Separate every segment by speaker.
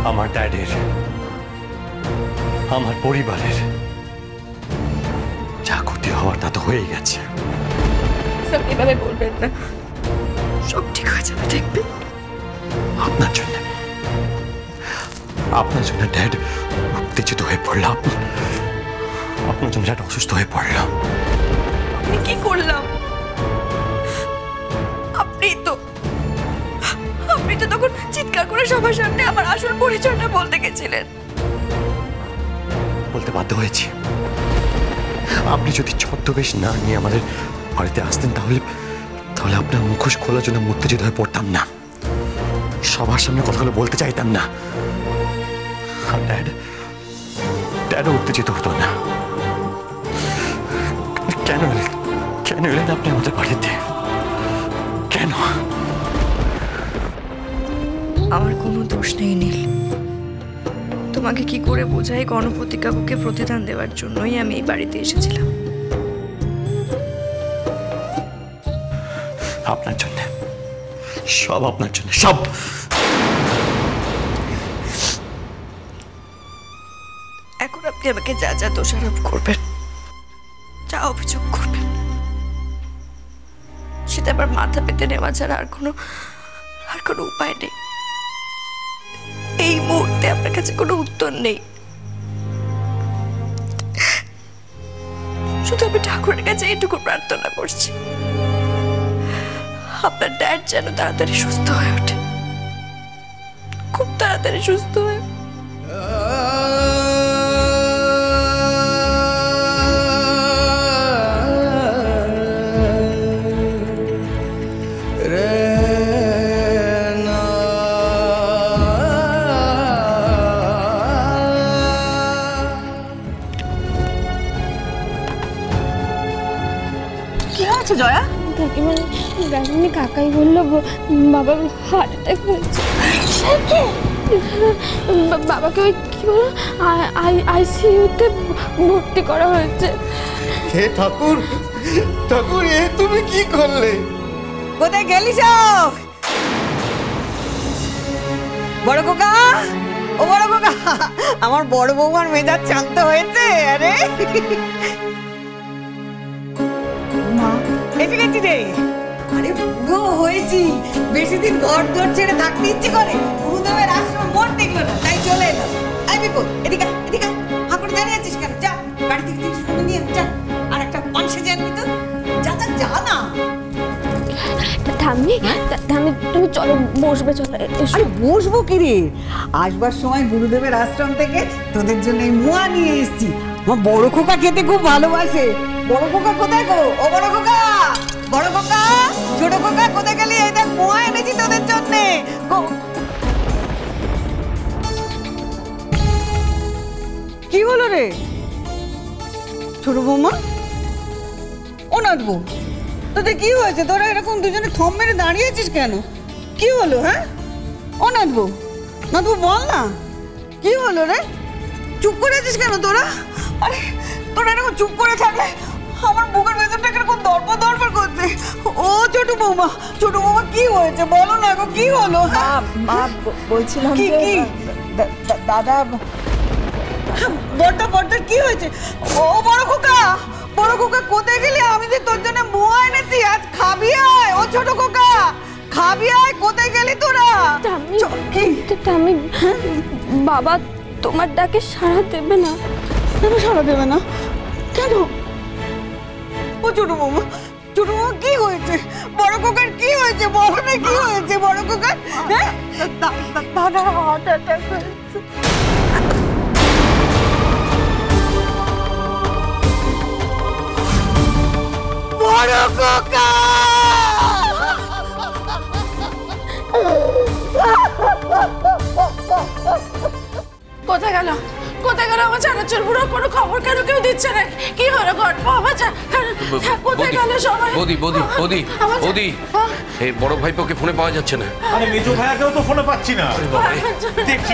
Speaker 1: আমার ড্যাডের, আমার পরিবারের যা ক্ষতি হওয়ার তা তো হয়ে গেছে।
Speaker 2: এভাবে বলবেন না, সব ঠিক হয়ে যাবে দেখবেন।
Speaker 1: আপনার জন্য ড্যাড উত্তেজিত হয়ে পড়লাম, আপনার জন্য ড্যাড অসুস্থ হয়ে পড়লাম।
Speaker 2: আমি কি করলাম? আপনি তো তখন চিৎকার করে সবার সামনে আমার আসল পরিচয়টা বলতে গেছিলেন।
Speaker 1: বলতে বাধ্য হয়েছি। আপনি যদি ছদ্মবেশ না নিয়ে আমাদের বাড়িতে আসতেন তাহলে আপনার মুখোশ খোলার জন্য উত্তেজিত হয়ে পড়তাম না, সবার সামনে কথাগুলো বলতে চাইতাম না। আর ড্যাডও উত্তেজিত হতো না। কেন এলেন আপনি আমাদের বাড়িতে? কেন?
Speaker 2: আমার কোনো দোষ নেই নীল। তোমাকে কি করে বোঝাই, গণপতি কাকুকে প্রতিদান দেওয়ার জন্যই আমি এই বাড়িতে এসেছিলাম।
Speaker 1: আপনার জন্য, সব আপনার জন্য, সব।
Speaker 2: এখন আপনি আমাকে যা যা দোষারোপ করবেন, যা অভিযোগ করবেন, সেটা আবার মাথা পেতে নেওয়া ছাড়া আর কোনো উপায় নেই। এই মুহূর্তে আপনার কাছে কোনো উত্তর নেই। শুধু আমি ঠাকুরের কাছে এইটুকু প্রার্থনা করছি, আপনার ড্যাড যেন তাড়াতাড়ি সুস্থ হয়ে ওঠে, খুব তাড়াতাড়ি সুস্থ হয়ে।
Speaker 3: জয়া,
Speaker 4: কাকিমানি কাকাই বললো বাবার হার্ট অ্যাটাক হয়েছে। বাবাকে ওই কি বলো আইসিইউতে ভর্তি করা হয়েছে।
Speaker 5: হে ঠাকুর, ঠাকুর, এ তুমি কি করলে?
Speaker 3: কোথায় গেলি সব? বড় খোকা, ও বড় খোকা, আমার বড় বৌমার মেজাজ শান্ত হয়েছে। আরে এসে গেছি রে। আরে বুড়ো হয়েছি, বেশি দিন ঘর দর ছেড়ে থাকতে ইচ্ছে করে। গুরুদেবের আশ্রম মন টিকলো না, তাই চলে এলাম। আই বিপদ, এদিকে হাঁকুড়ে দাঁড়িয়ে আছিস কেন? যা বাড়ি থেকে জিনিসপত্র নিয়ে যা, আর একটা পানসে জানবি তো। যা না।
Speaker 4: ঠাম্মি, তুমি চলো, বসবে, চলো।
Speaker 3: আরে বসবো কি রে, আসবার সময় গুরুদেবের আশ্রম থেকে তোদের জন্য এই মোয়া নিয়ে এসেছি। আমার বড় খোকা খেতে খুব ভালোবাসে। বড় খোকা কোথায় গো? ও বড় খোকা, বড় খোকা, ছোট খোকা কোথায় গেলি? এই দেখ মোয়া এনেছি তোদের জন্য। কি হলো রে ছোট বৌমা? ও নাচবো, তোদের কি হয়েছে? তোরা এরকম দুজনে থম মেরে দাঁড়িয়েছিস কেন? কি হলো? হ্যাঁ, ও নাচবো বল না, কি হলো রে? চুপ করে আছিস কেন তোরা? আরে তোরা এরকম চুপ করে থাকলে আমার বুকের ভেতরটা কিরকম দরপর করছে। ও ছোট বৌমা কি হয়েছে বলো না গো, কি হলো?
Speaker 6: মা বলছিলাম
Speaker 3: কি দাদা বড়টার কি হয়েছে? ও বড় খোকা কোথায় গেলি? আমি যে তোর জন্য মোয়া এনেছি, আজ খাবি আয়। ও ছোট খোকা, খাবি আয়, কোথায় গেলি তোরা?
Speaker 4: আমি বাবা তোমার ডাকে সাড়া দেবে না।
Speaker 3: কেন সাড়া দেবে না? কেন? ও ছোট বৌমা কি হয়েছে? বড় খোকার কি হয়েছে? বলো না কি হয়েছে বড় খোকার?
Speaker 4: দাদা হার্ট অ্যাটাক হয়েছে।
Speaker 3: বড় খোকা,
Speaker 2: কোথায় গেল আমার চানাচুর বুড়ো? কোনো খবর কেন কেউ দিচ্ছে না? কি হলো গল্প? কোথায় গেল সবাই?
Speaker 7: বৌদি, এই বড় ভাইপোকে ফোনে পাওয়া যাচ্ছে না।
Speaker 5: আরে মেজো ভাইয়াকেও তো ফোনে পাচ্ছি না। দেখছি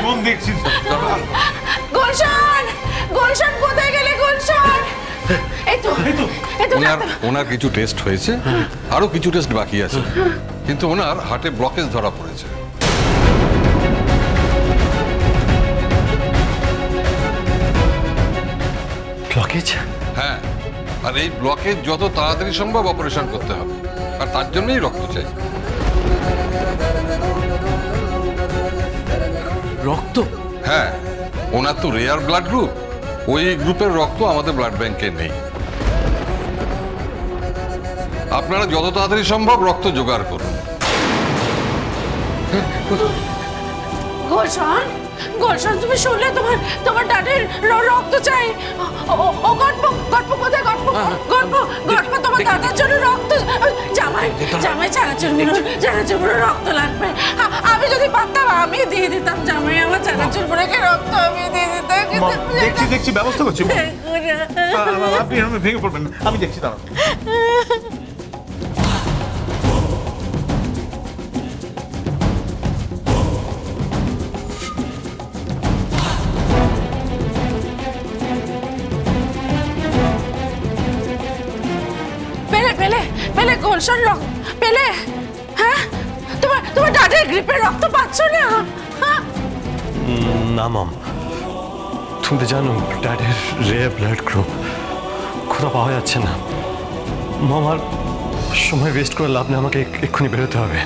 Speaker 2: গুলশান কোথায় গেলে? গুলশান, এই তো
Speaker 8: ওনার কিছু টেস্ট হয়েছে, আরো কিছু টেস্ট বাকি আছে, কিন্তু ওনার হার্টে ব্লকেজ ধরা পড়েছে।
Speaker 1: ব্লকেজ?
Speaker 8: হ্যাঁ, আর এই ব্লকেজ যত তাড়াতাড়ি সম্ভব অপারেশন করতে হবে, আর তার জন্যই রক্ত চাই।
Speaker 7: রক্ত?
Speaker 8: হ্যাঁ, ওনার তো রেয়ার ব্লাড গ্রুপ, ওই গ্রুপের রক্ত আমাদের ব্লাড ব্যাংকে নেই। আপনারা যত তাড়াতাড়ি সম্ভব রক্ত জোগাড় করুন।
Speaker 2: গোলশন, গোলশন, তুমি শুনলে? তোমার ড্যাডির রক্ত চাই। ও গল্প কোথায়? গল্প তোমার দাদার জন্য রক্ত। জামাই চানাচুর বুড়ো রক্ত লাগবে। আমি যদি পারতাম আমি দিয়ে দিতাম জামাই, আমার চানাচুর বুড়োকে রক্ত আমি দিয়ে দিতাম।
Speaker 5: দেখছি ব্যবস্থা করছি। আপনি এরকম ভেঙে পড়বেন না, আমি দেখছি। দাঁড়ান।
Speaker 2: পেলে গোলশন রক্ত পেলে? হ্যাঁ, তোমার ড্যাডির গ্রিপের রক্ত পাচ্ছ না?
Speaker 1: না মম, তুমি তো জানো ড্যাডের রেয়ার ব্লাড গ্রুপ কোথাও পাওয়া যাচ্ছে না। মম, আর সময় ওয়েস্ট করে লাভ নেই, আমাকে এক্ষুনি বেরোতে হবে।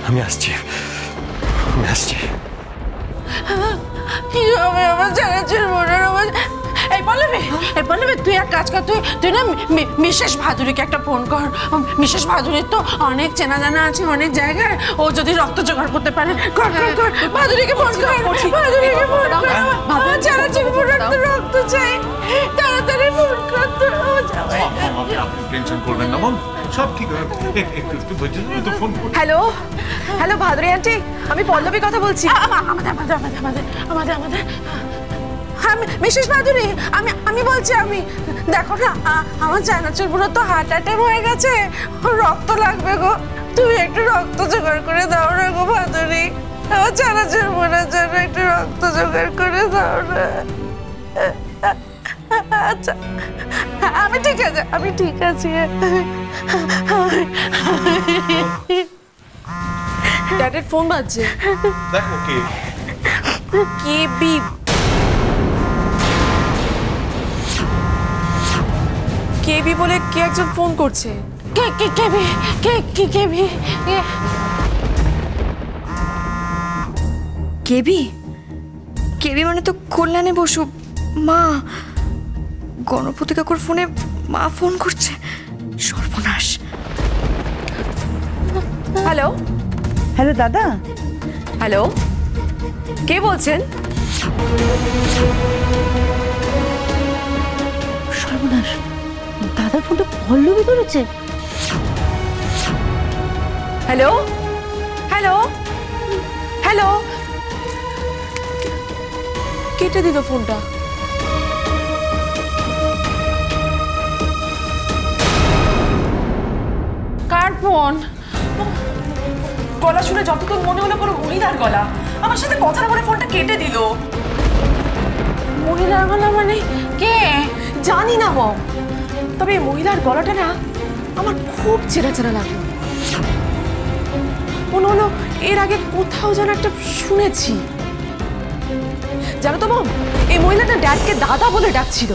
Speaker 1: আমি আসছি।
Speaker 2: কি হবে আমার চানাচুর বুড়োর? এই পল্লবী, তুই এক কাজ কর, তুই না মিসেস ভাদুরীকে একটা ফোন কর। মিসেস ভাদুরীর তো অনেক চেনা জানা আছে অনেক জায়গায়, ও যদি রক্ত জোগাড় করতে পারে। কর ভাদুরীকে ফোন কর। আমার চানাচুর বুড়োর তো রক্ত চাই, তাড়াতাড়ি ফোন কর।
Speaker 5: আপনি টেনশন করবেন না, সব ঠিক হবে। একটু ধৈর্য ধরে তো ফোন করুন।
Speaker 6: হ্যালো ভাদুরী আন্টি, আমি পল্লবী কথা বলছি।
Speaker 2: আমাদের মিসেস ভাদুরী, আমি বলছি। আমি দেখো না, আমার চানাচুর বুড়ো তো হার্ট অ্যাটাক হয়ে গেছে, রক্ত লাগবে গো। তুমি একটু রক্ত জোগাড় করে দাও না গো ভাদুরী, আমার চানাচুর বুড়োর জন্য একটু রক্ত জোগাড় করে দাও না। আচ্ছা, আমি ঠিক আছি।
Speaker 6: ড্যাডের ফোন বাজছে।
Speaker 5: দেখো কে।
Speaker 6: কেবি। কেবি বলে কে একজন ফোন করছে।
Speaker 9: কেবি মানে তো কল্যাণে বসু মা। গণপতি কাকুর ফোনে মা ফোন করছে, সর্বনাশ।
Speaker 3: হ্যালো দাদা।
Speaker 6: হ্যালো, কে বলছেন?
Speaker 3: সর্বনাশ, দাদার ফোনটা পল্লবী ধরেছে।
Speaker 6: হ্যালো, কেটে দিল ফোনটা।
Speaker 2: কার ফোন?
Speaker 6: গলা শুনে যতক্ষণ মনে হলো কোনো মহিলার গলা, আমার সাথে কথা বলে ফোনটা কেটে দিল।
Speaker 2: মহিলার গলা মানে কে?
Speaker 6: জানি না মম, তবে এই মহিলার গলাটা না আমার খুব চেনা লাগলো। মনে হলো এর আগে কোথাও যেন একটা শুনেছি। জানো তো মম, এই মহিলাটা ড্যাডকে দাদা বলে ডাকছিল।